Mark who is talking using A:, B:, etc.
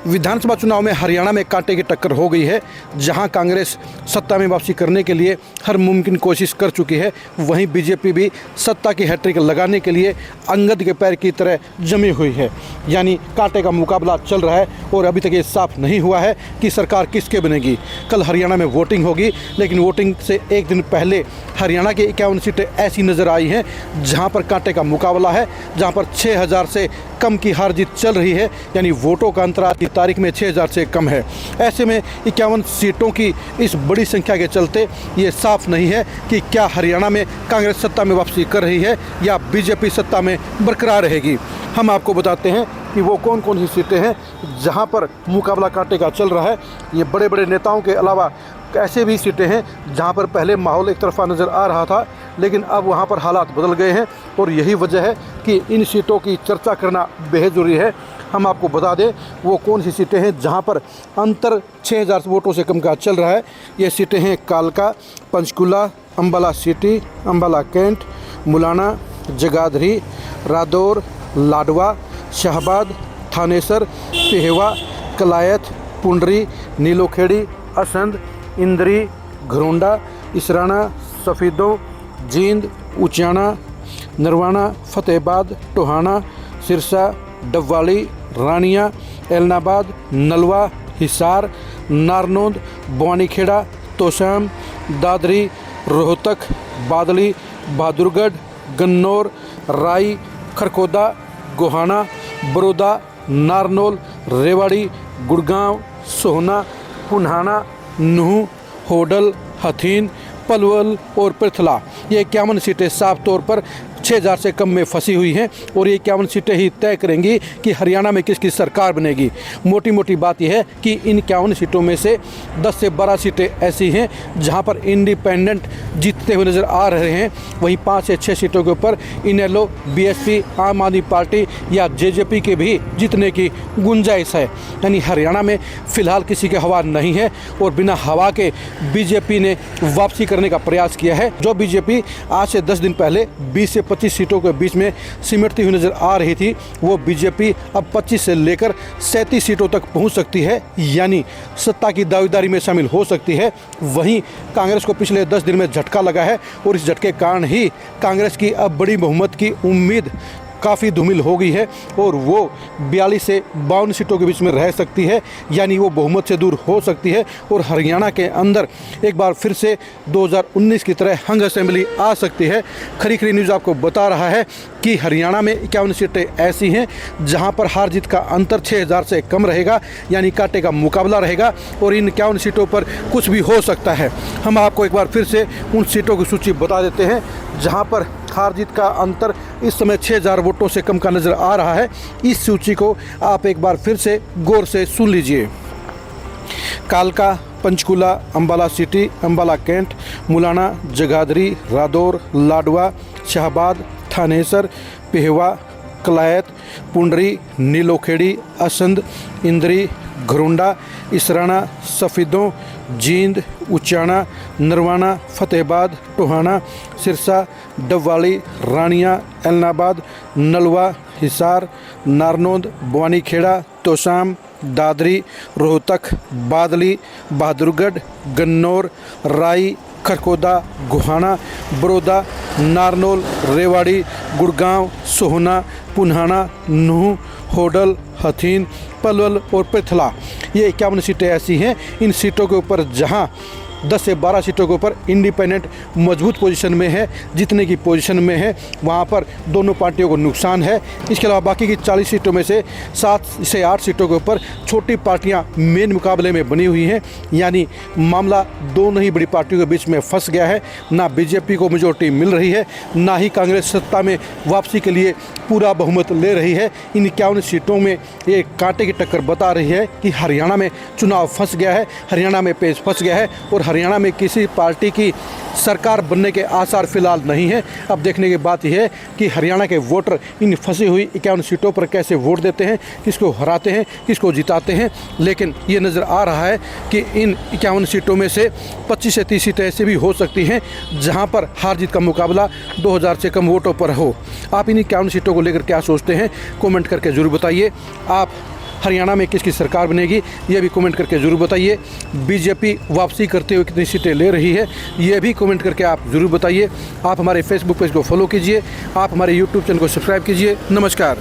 A: विधानसभा चुनाव में हरियाणा में कांटे की टक्कर हो गई है। जहां कांग्रेस सत्ता में वापसी करने के लिए हर मुमकिन कोशिश कर चुकी है, वहीं बीजेपी भी सत्ता की हैट्रिक लगाने के लिए अंगद के पैर की तरह जमी हुई है। यानी कांटे का मुकाबला चल रहा है और अभी तक ये साफ नहीं हुआ है कि सरकार किसके बनेगी। कल हरियाणा में वोटिंग होगी, लेकिन वोटिंग से एक दिन पहले हरियाणा की 51 सीटें ऐसी नज़र आई हैं जहाँ पर कांटे का मुकाबला है, जहाँ पर 6000 से कम की हार जीत चल रही है। यानी वोटों का अंतर आज की तारीख में 6000 से कम है। ऐसे में 51 सीटों की इस बड़ी संख्या के चलते ये साफ नहीं है कि क्या हरियाणा में कांग्रेस सत्ता में वापसी कर रही है या बीजेपी सत्ता में बरकरार रहेगी। हम आपको बताते हैं कि वो कौन कौन सी सीटें हैं जहां पर मुकाबला कांटे का चल रहा है। ये बड़े बड़े नेताओं के अलावा ऐसे भी सीटें हैं जहां पर पहले माहौल एक तरफा नज़र आ रहा था, लेकिन अब वहां पर हालात बदल गए हैं और यही वजह है कि इन सीटों की चर्चा करना बेहद ज़रूरी है। हम आपको बता दें वो कौन सी सीटें हैं जहां पर अंतर 6000 वोटों से कम का चल रहा है। ये सीटें हैं कालका, पंचकुला, अम्बाला सिटी, अम्बाला कैंट, मुलाना, जगाधरी, रादौर, लाडवा, शाहबाद, थानेसर, पेहवा, कलायत, पुंडरी, नीलोखेड़ी, असंध, इंद्री, घरोंडा, इसराना, सफ़ीदों, जींद, उचाना, नरवाना, फतेहाबाद, टोहाना, सिरसा, डबवाली, रानिया, एलनाबाद, नलवा, हिसार, नारनौंद, बवानीखेड़ा, तोशाम, दादरी, रोहतक, बादली, बहादुरगढ़, गन्नौर, राई, खरकोदा, गोहाना, बड़ौदा, नारनौल, रेवाड़ी, गुड़गांव, सोहना, पुन्हाना, नूह, होडल, हथीन, पलवल और पृथला। ये 51 सीटें साफ तौर पर 6000 से कम में फंसी हुई हैं और ये 51 सीटें ही तय करेंगी कि हरियाणा में किसकी सरकार बनेगी। मोटी मोटी बात यह है कि इन 51 सीटों में से 10 से 12 सीटें ऐसी हैं जहां पर इंडिपेंडेंट जीतते हुए नज़र आ रहे हैं। वहीं 5 से 6 सीटों के ऊपर इनेलो, बीएसपी, आम आदमी पार्टी या जेजेपी के भी जीतने की गुंजाइश है। यानी हरियाणा में फ़िलहाल किसी की हवा नहीं है और बिना हवा के बीजेपी ने वापसी करने का प्रयास किया है। जो बीजेपी आज से 10 दिन पहले 20 से 25 सीटों के बीच में सिमटती हुई नजर आ रही थी, वो बीजेपी अब 25 से लेकर 37 सीटों तक पहुंच सकती है, यानी सत्ता की दावेदारी में शामिल हो सकती है। वहीं कांग्रेस को पिछले 10 दिन में झटका लगा है और इस झटके के कारण ही कांग्रेस की अब बड़ी बहुमत की उम्मीद काफ़ी धूमिल हो गई है और वो 42 से 52 सीटों के बीच में रह सकती है। यानी वो बहुमत से दूर हो सकती है और हरियाणा के अंदर एक बार फिर से 2019 की तरह हंग असेंबली आ सकती है। खरी खरी न्यूज़ आपको बता रहा है कि हरियाणा में 51 सीटें ऐसी हैं जहां पर हार जीत का अंतर 6000 से कम रहेगा, यानी कांटे का मुकाबला रहेगा और इन 51 सीटों पर कुछ भी हो सकता है। हम आपको एक बार फिर से उन सीटों की सूची बता देते हैं जहां पर हार जीत का अंतर इस समय 6000 वोटों से कम का नज़र आ रहा है। इस सूची को आप एक बार फिर से गौर से सुन लीजिए। कालका, पंचकुला, अम्बाला सिटी, अम्बाला कैंट, मुलाना, जगाधरी, रादौर, लाडवा, शाहबाद, थानेसर, पेहवा, कलायत, पुंडरी, नीलोखेड़ी, असंध, इंद्री, घरोंडा, इसराना, सफ़ीदों, जींद, उचाना, नरवाना, फतेहाबाद, टोहाना, सिरसा, डबवाली, रानिया, एलनाबाद, नलवा, हिसार, नारनौंद, बवानीखेड़ा, तोशाम, दादरी, रोहतक, बादली, बहादुरगढ़, गन्नौर, राई, खरकोदा, गोहाना, बड़ौदा, नारनौल, रेवाड़ी, गुड़गांव, सोहना, पुन्हाना, नूह, होडल, हथीन, पलवल और पृथला। ये 51 सीटें ऐसी हैं। इन सीटों के ऊपर जहां 10 से 12 सीटों के ऊपर इंडिपेंडेंट मजबूत पोजीशन में है, जीतने की पोजीशन में है, वहां पर दोनों पार्टियों को नुकसान है। इसके अलावा बाकी की 40 सीटों में से 7 से 8 सीटों के ऊपर छोटी पार्टियां मेन मुकाबले में बनी हुई हैं। यानी मामला दोनों ही बड़ी पार्टियों के बीच में फंस गया है। ना बीजेपी को मेजोरिटी मिल रही है, ना ही कांग्रेस सत्ता में वापसी के लिए पूरा बहुमत ले रही है। इन 51 सीटों में ये कांटे की टक्कर बता रही है कि हरियाणा में चुनाव फंस गया है, हरियाणा में पेच फंस गया है और हरियाणा में किसी पार्टी की सरकार बनने के आसार फिलहाल नहीं है। अब देखने की बात यह है कि हरियाणा के वोटर इन फंसी हुई 51 सीटों पर कैसे वोट देते हैं, किसको हराते हैं, किसको जिताते हैं। लेकिन ये नज़र आ रहा है कि इन 51 सीटों में से 25 से 30 सीटें ऐसी भी हो सकती हैं जहां पर हार जीत का मुकाबला 2000 से कम वोटों पर हो। आप इन 51 सीटों को लेकर क्या सोचते हैं, कमेंट करके ज़रूर बताइए। आप हरियाणा में किसकी सरकार बनेगी, ये भी कमेंट करके ज़रूर बताइए। बीजेपी वापसी करते हुए कितनी सीटें ले रही है, ये भी कमेंट करके आप ज़रूर बताइए। आप हमारे फेसबुक पेज को फॉलो कीजिए, आप हमारे यूट्यूब चैनल को सब्सक्राइब कीजिए। नमस्कार।